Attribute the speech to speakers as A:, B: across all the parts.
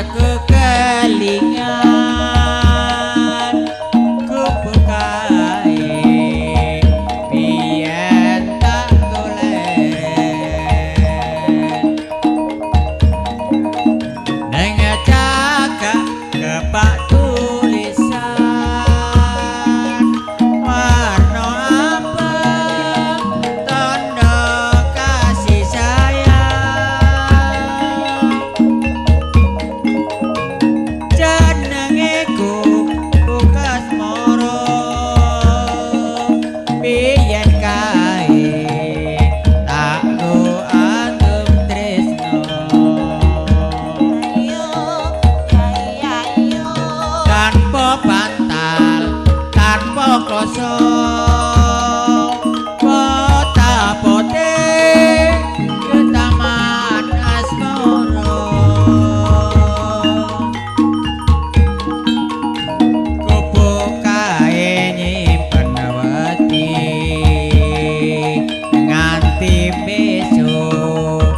A: kekelingan kebukae biyen tak golek neng cagak kepak tulisan warna abang tanda kasih sayang jenengeku bukas moro biyen kae tak go anggap tresno tanpa bantal tanpa kloso kota putih ke taman asmara kupu kae nyimpen wedi nganti besok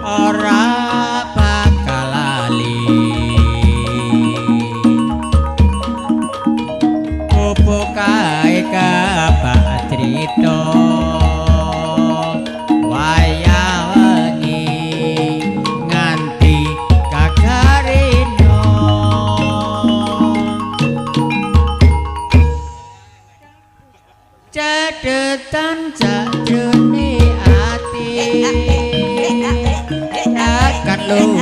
A: ora bakal lali kupu kae kabak crita wayah wengi nganti kagarino cedetan sakjroning ati akan